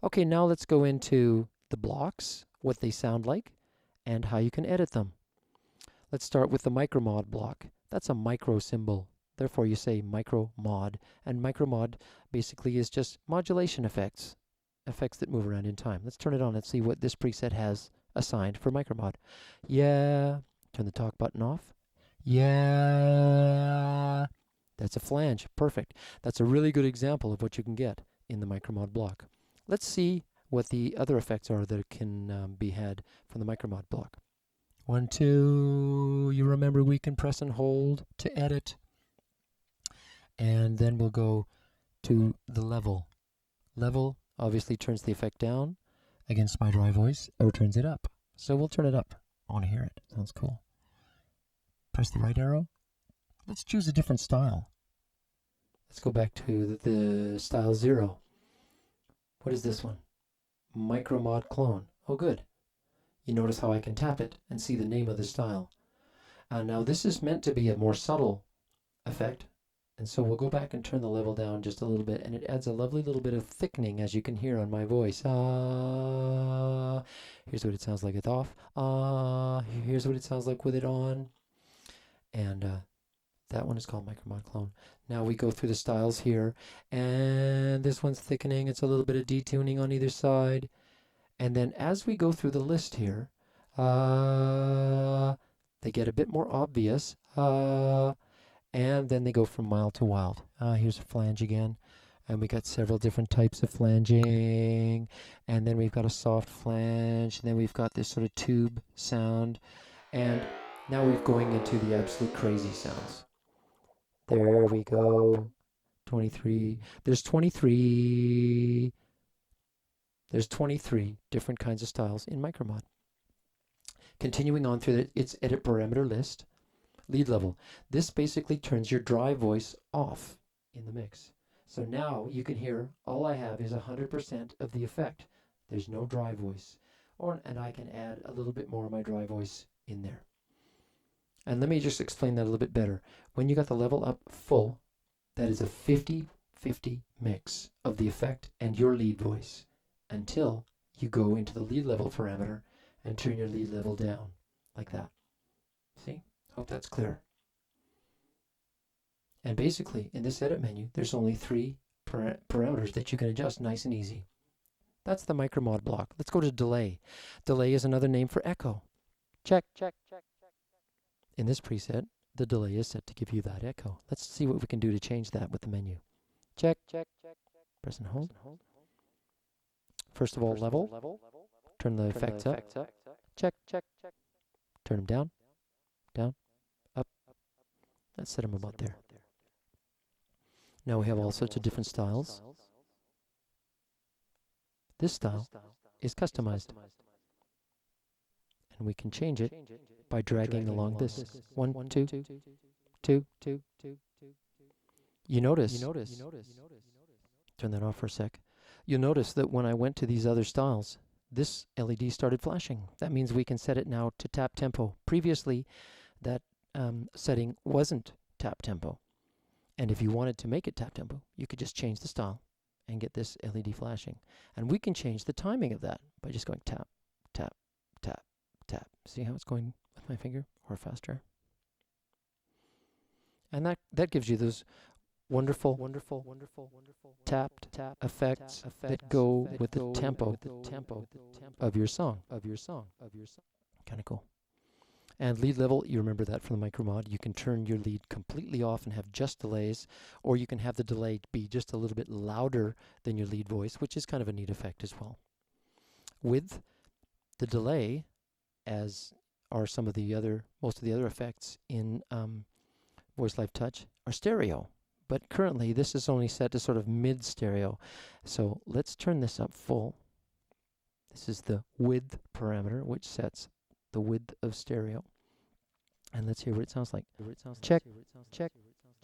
Okay, now let's go into the blocks, what they sound like, and how you can edit them. Let's start with the micromod block. That's a micro symbol. Therefore, you say micro mod. And micro mod basically is just modulation effects, effects that move around in time. Let's turn it on and see what this preset has assigned for micro mod. Yeah. Turn the talk button off. Yeah. That's a flange. Perfect. That's a really good example of what you can get in the micromod block. Let's see what the other effects are that can be had from the micromod block. 1, 2. You remember we can press and hold to edit. And then we'll go to the level. Level obviously turns the effect down against my dry voice, or turns it up. So we'll turn it up. I want to hear it. Sounds cool. Press the right arrow. Let's choose a different style. Let's go back to the style 0. What is this one? Micromod clone. Oh, good. You notice how I can tap it and see the name of the style. Now this is meant to be a more subtle effect, and so we'll go back and turn the level down just a little bit, and it adds a lovely little bit of thickening, as you can hear on my voice. Here's what it sounds like with off. Here's what it sounds like with it on. And that one is called Micromod Clone. Now we go through the styles here, and this one's thickening. It's a little bit of detuning on either side. And then as we go through the list here, they get a bit more obvious, and then they go from mild to wild. Here's a flange again, and we got several different types of flanging, and then we've got a soft flange, and then we've got this sort of tube sound, and now we're going into the absolute crazy sounds. There we go. 23. There's 23 different kinds of styles in Micromod. Continuing on through its edit parameter list, lead level. This basically turns your dry voice off in the mix. So now you can hear all I have is 100% of the effect. There's no dry voice. And I can add a little bit more of my dry voice in there. And let me just explain that a little bit better. When you got the level up full, that is a 50-50 mix of the effect and your lead voice until you go into the lead level parameter and turn your lead level down like that. See? Hope that's clear. And basically, in this edit menu, there's only 3 parameters that you can adjust nice and easy. That's the micromod block. Let's go to delay. Delay is another name for echo. Check. In this preset, the delay is set to give you that echo. Let's see what we can do to change that with the menu. Check. Press and hold. First of all, level. Turn the effects up. Check. Turn them down, up. Let's set them about there. Now we have all sorts of different styles. This style is customized, and we can change it by dragging along this. 1, 2, 2. You notice. Turn that off for a sec. You'll notice that when I went to these other styles, this LED started flashing. That means we can set it now to tap tempo. Previously, that setting wasn't tap tempo. And if you wanted to make it tap tempo, you could just change the style and get this LED flashing. And we can change the timing of that by just going tap, tap, tap, tap. See how it's going with my finger, or faster? And that gives you those wonderful tapped effects that go with the tempo of your song. Kind of cool. And lead level, you remember that from the micromod. You can turn your lead completely off and have just delays, or you can have the delay be just a little bit louder than your lead voice, which is kind of a neat effect as well. With the delay, as are most of the other effects in VoiceLive Touch, are stereo. But currently, this is only set to sort of mid-stereo. So let's turn this up full. This is the width parameter, which sets the width of stereo. And let's hear what it sounds like. Check.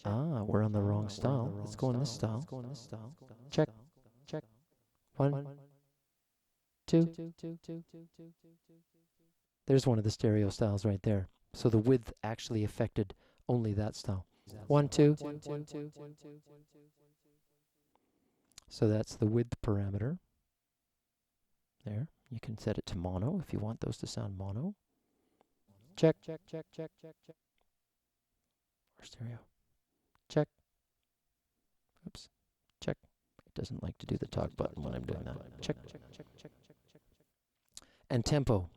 We're on the wrong style. Let's go on this style. Check. 1, 2. There's one of the stereo styles right there. So the width actually affected only that style. 1, 2. So that's the width parameter. There. You can set it to mono if you want those to sound mono. Check, check, check, check, check, check. Or stereo. Check. Oops. Check. It doesn't like to do the talk button when I'm doing that. Check, check, check, check, check, check. And tempo.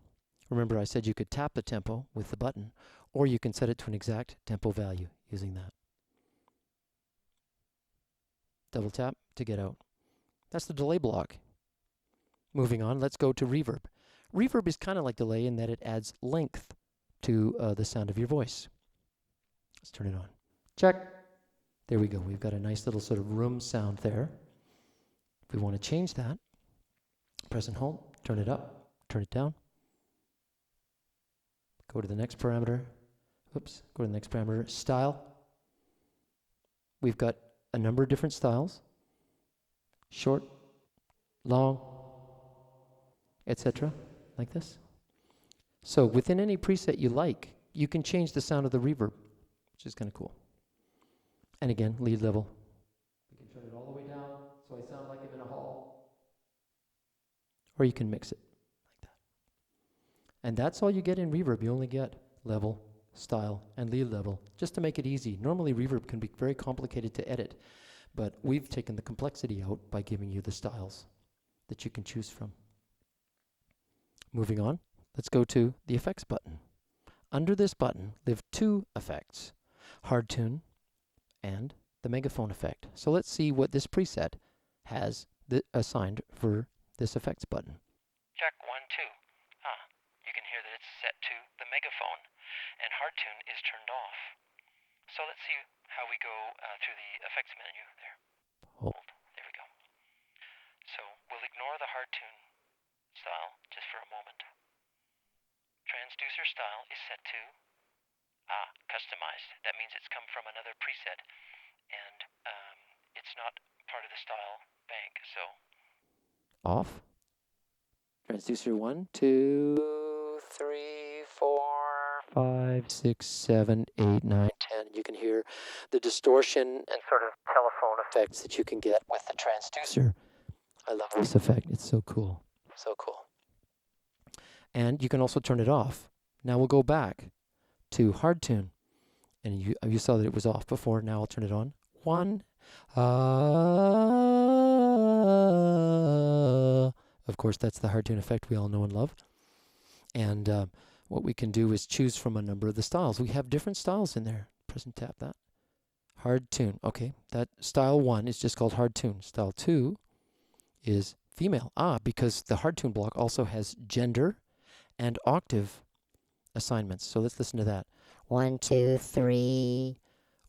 Remember I said you could tap the tempo with the button, or you can set it to an exact tempo value using that. Double tap to get out. That's the delay block. Moving on, let's go to reverb. Reverb is kind of like delay in that it adds length to the sound of your voice. Let's turn it on. Check. There we go. We've got a nice little sort of room sound there. If we want to change that, press and hold, turn it up, turn it down. Go to the next parameter. Oops, go to the next parameter. Style. We've got a number of different styles. Short, long, etc. Like this. So within any preset you like, you can change the sound of the reverb, which is kind of cool. And again, lead level. You can turn it all the way down so I sound like I'm in a hall. Or you can mix it like that. And that's all you get in reverb. You only get level, style, and lead level, just to make it easy. Normally reverb can be very complicated to edit, but we've taken the complexity out by giving you the styles that you can choose from. Moving on, let's go to the effects button. Under this button live two effects, hard tune and the megaphone effect. So let's see what this preset has assigned for this effects button. Check 1, 2. You can hear that it's set to the megaphone, and hard tune is turned off. So let's see how we go through the effects menu there. Hold. There we go. So we'll ignore the hard tune style just for a moment. Transducer style is set to customized. That means it's come from another preset, and it's not part of the style bank. So off. Transducer 1, 2, 3, 4, 5, 6, 7, 8, 9, 10. You can hear the distortion and sort of telephone effects that you can get with the transducer. I love this effect. It's so cool. So cool. And you can also turn it off. Now we'll go back to hard tune. And you saw that it was off before. Now I'll turn it on. 1. Of course, that's the hard tune effect we all know and love. And what we can do is choose from a number of the styles. We have different styles in there. Press and tap that. Hard tune. Okay, that style 1 is just called hard tune. Style 2 is female. Because the hard tune block also has gender and octave assignments. So let's listen to that. 1, 2, 3.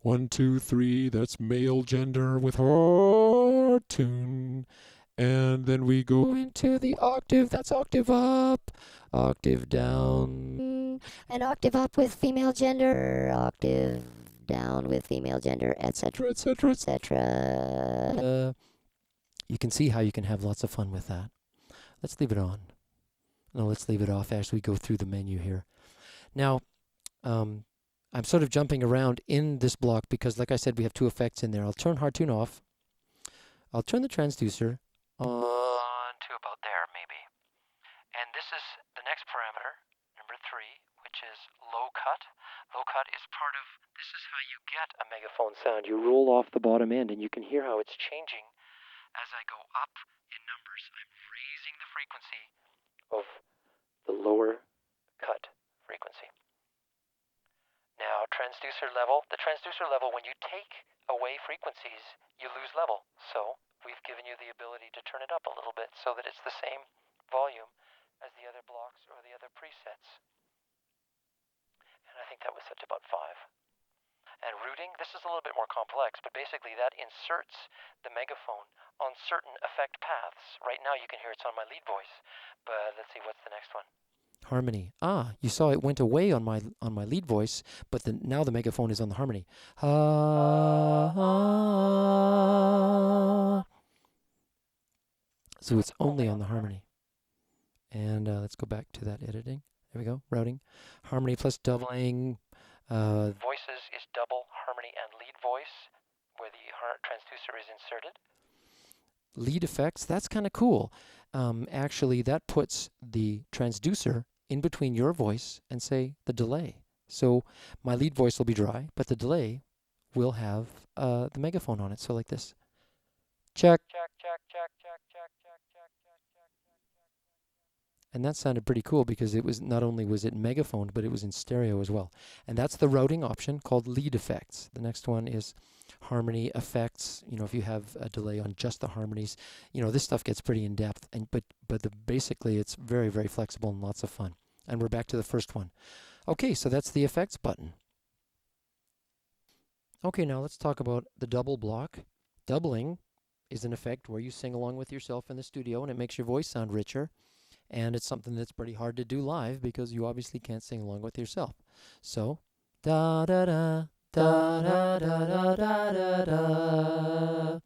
1, 2, 3. That's male gender with hard tune. And then we go into the octave. That's octave up, octave down. An octave up with female gender, octave down with female gender, etc., etc., etc. You can see how you can have lots of fun with that. Let's leave it on. No, let's leave it off as we go through the menu here. Now, I'm sort of jumping around in this block because, like I said, we have two effects in there. I'll turn hard tune off. I'll turn the transducer on to about there, maybe. And this is the next parameter, number 3, which is low cut. Low cut is part of, this is how you get a megaphone sound. You roll off the bottom end, and you can hear how it's changing as I go up in numbers. I'm raising the frequency of the lower cut frequency. Now, transducer level. The transducer level, when you take away frequencies, you lose level. So we've given you the ability to turn it up a little bit so that it's the same volume as the other blocks or the other presets. And I think that was set to about 5. And routing, this is a little bit more complex, but basically that inserts the megaphone on certain effect paths. Right now you can hear it's on my lead voice, but let's see, what's the next one? Harmony. You saw it went away on my lead voice, but now the megaphone is on the harmony. So it's only on the harmony. And let's go back to that editing. There we go. Routing. Harmony plus doubling. Voices is double harmony and lead voice, where the transducer is inserted. Lead effects, that's kind of cool. actually that puts the transducer in between your voice and, say, the delay. So my lead voice will be dry, but the delay will have the megaphone on it. So like this. Check. And that sounded pretty cool because it was not only was it megaphoned, but it was in stereo as well. And that's the routing option called lead effects. The next one is harmony effects. You know, if you have a delay on just the harmonies, you know, this stuff gets pretty in depth. And but basically it's very, very flexible and lots of fun. And we're back to the first one. Okay, so that's the effects button. Okay, now let's talk about the double block. Doubling is an effect where you sing along with yourself in the studio and it makes your voice sound richer. And it's something that's pretty hard to do live because you obviously can't sing along with yourself. So, da da da da da da da da da.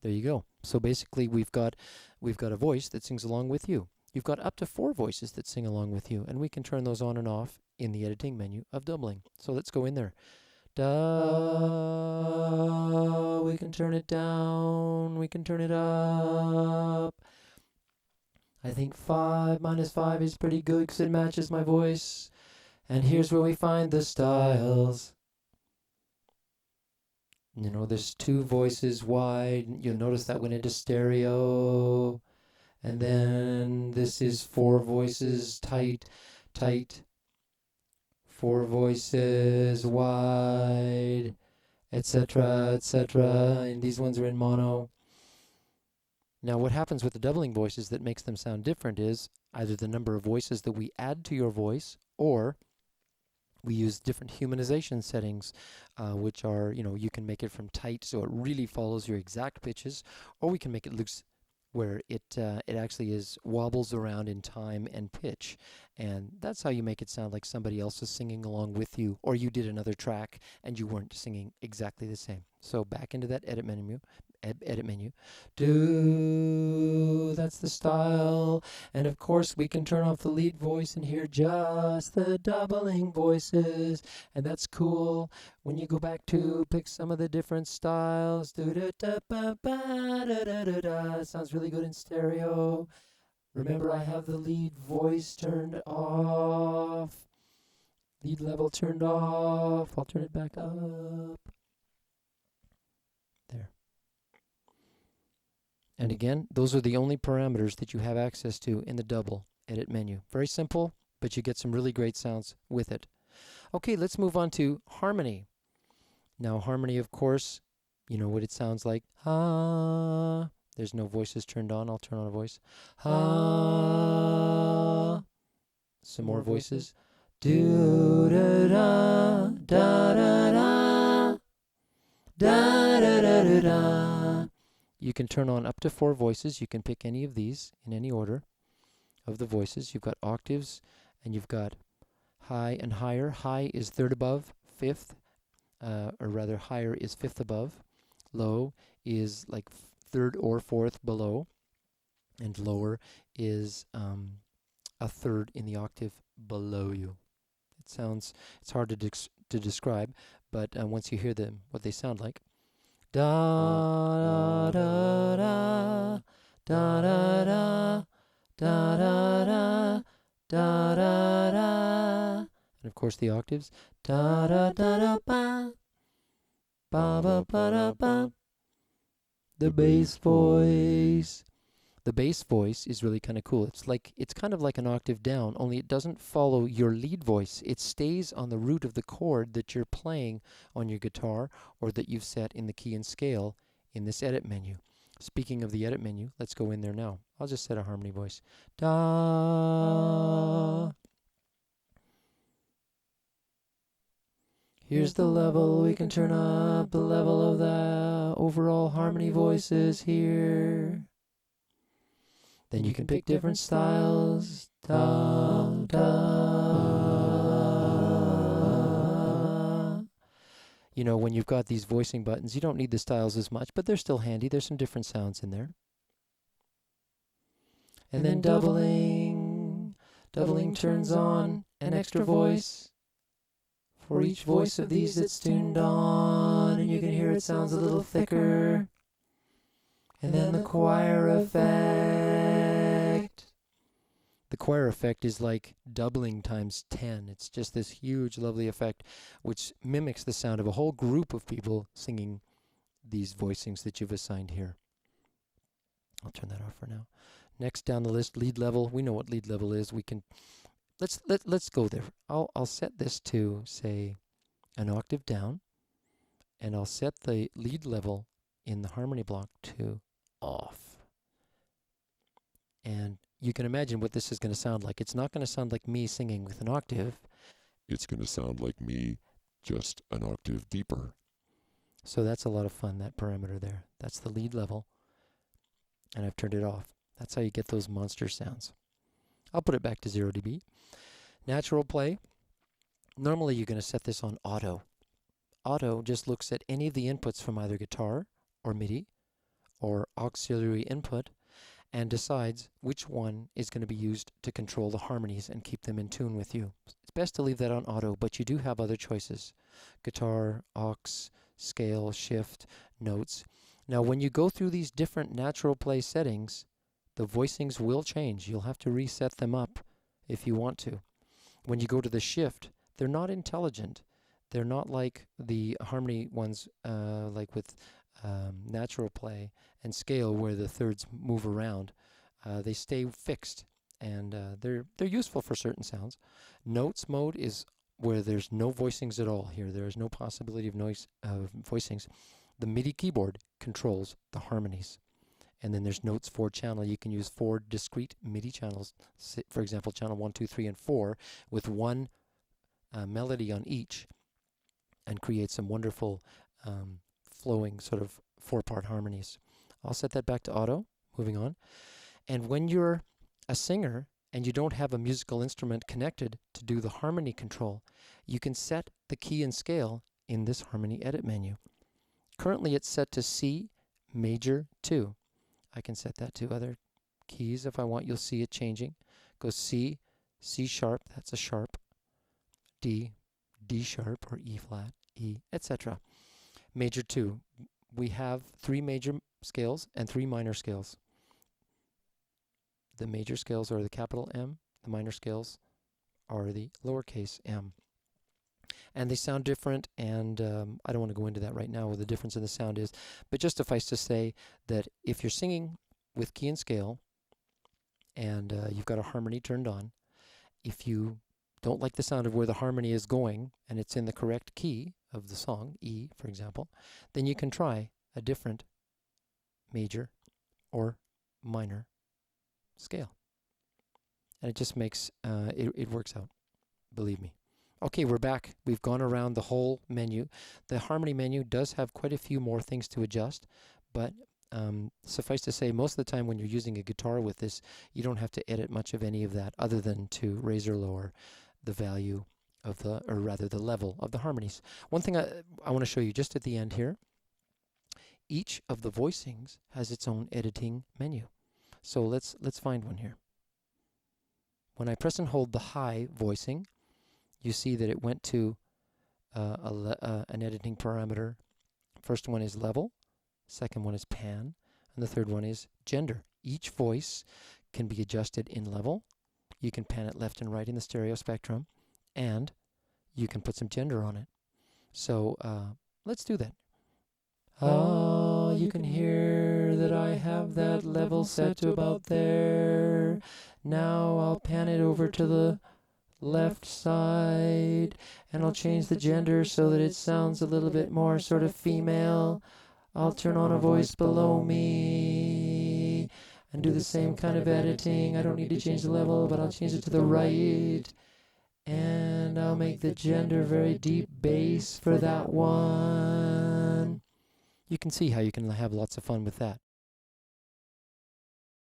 There you go. So basically, we've got a voice that sings along with you. You've got up to 4 voices that sing along with you, and we can turn those on and off in the editing menu of doubling. So let's go in there. Da. We can turn it down. We can turn it up. I think 5 minus 5 is pretty good because it matches my voice. And here's where we find the styles. You know, there's 2 voices wide. You'll notice that went into stereo. And then this is 4 voices tight, tight. 4 voices wide, etc., etc. And these ones are in mono. Now what happens with the doubling voices that makes them sound different is either the number of voices that we add to your voice, or we use different humanization settings, which are, you know, you can make it from tight so it really follows your exact pitches, or we can make it loose where it actually wobbles around in time and pitch. And that's how you make it sound like somebody else is singing along with you, or you did another track and you weren't singing exactly the same. So back into that edit menu. That's the style. And of course we can turn off the lead voice and hear just the doubling voices, and that's cool. When you go back to pick some of the different styles, it sounds really good in stereo. Remember, I have the lead voice turned off, lead level turned off. I'll turn it back up. There. And again, those are the only parameters that you have access to in the double edit menu. Very simple, but you get some really great sounds with it. Okay, let's move on to harmony. Now harmony, of course, you know what it sounds like. Ha. There's no voices turned on. I'll turn on a voice. Ha. Some more voices. Do da da da da da da da da da da. You can turn on up to 4 voices. You can pick any of these in any order of the voices. You've got octaves, and you've got high and higher. High is 3rd above, 5th, or rather higher is 5th above. Low is like 3rd or 4th below, and lower is a 3rd in the octave below you. It's hard to describe, but once you hear them, what they sound like. Da da da da da da da da da da da da. And of course the octaves. Da da da da ba ba ba ba da ba. The bass voice. The bass voice is really kind of cool. It's kind of like an octave down, only it doesn't follow your lead voice. It stays on the root of the chord that you're playing on your guitar, or that you've set in the key and scale in this edit menu. Speaking of the edit menu, let's go in there now. I'll just set a harmony voice. Da. Here's the level. We can turn up the level of the overall harmony voices here. Then you can pick different styles. Da, da. You know, when you've got these voicing buttons, you don't need the styles as much, but they're still handy. There's some different sounds in there. And then doubling. Doubling turns on an extra voice. For each voice of these it's tuned on, and you can hear it sounds a little thicker. And then the choir effect. The choir effect is like doubling times 10. It's just this huge, lovely effect which mimics the sound of a whole group of people singing these voicings that you've assigned here. I'll turn that off for now. Next down the list, lead level. We know what lead level is. We can let's go there. I'll set this to, say, an octave down, and I'll set the lead level in the harmony block to off. And you can imagine what this is going to sound like. It's not going to sound like me singing with an octave. It's going to sound like me, just an octave deeper. So that's a lot of fun, that parameter there. That's the lead level. And I've turned it off. That's how you get those monster sounds. I'll put it back to 0 dB. Natural play. Normally you're going to set this on auto. Auto just looks at any of the inputs from either guitar or MIDI or auxiliary input and decides which one is going to be used to control the harmonies and keep them in tune with you. It's best to leave that on auto, but you do have other choices. Guitar, aux, scale, shift, notes. Now when you go through these different natural play settings, the voicings will change. You'll have to reset them up if you want to. When you go to the shift, they're not intelligent. They're not like the harmony ones, like with natural play and scale, where the thirds move around. They stay fixed, and they're useful for certain sounds. Notes mode is where there's no voicings at all here. There is no possibility of noise voicings. The MIDI keyboard controls the harmonies. And then there's notes 4 channel. You can use 4 discrete MIDI channels, for example, channel 1, 2, 3, and 4, with one melody on each, and create some wonderful flowing sort of 4-part harmonies. I'll set that back to auto, moving on. And when you're a singer and you don't have a musical instrument connected to do the harmony control, you can set the key and scale in this harmony edit menu. Currently it's set to C major 2. I can set that to other keys if I want. You'll see it changing. Go C, C sharp, that's a sharp, D, D sharp or E flat, E, etc. Major 2. We have 3 major scales and 3 minor scales. The major scales are the capital M, the minor scales are the lowercase m. And they sound different, and I don't want to go into that right now, what the difference in the sound is, but just suffice to say that if you're singing with key and scale, and you've got a harmony turned on, if you don't like the sound of where the harmony is going, and it's in the correct key of the song, E, for example, then you can try a different major or minor scale. And it just makes, it works out, believe me. Okay, we're back. We've gone around the whole menu. The harmony menu does have quite a few more things to adjust, but suffice to say, most of the time when you're using a guitar with this, you don't have to edit much of any of that other than to raise or lower the value of the, or rather the level of the harmonies. One thing I want to show you just at the end here, each of the voicings has its own editing menu. So let's find one here. When I press and hold the high voicing, you see that it went to an editing parameter. First one is level, second one is pan, and the third one is gender. Each voice can be adjusted in level. You can pan it left and right in the stereo spectrum, and you can put some gender on it. So let's do that. You can hear that I have that level set to about there. Now I'll pan it over to the left side, and I'll change the gender so that it sounds a little bit more sort of female. I'll turn on a voice below me and do the same kind of editing. I don't need to change the level, but I'll change it to the right. And I'll make the gender very deep bass for that one. You can see how you can have lots of fun with that.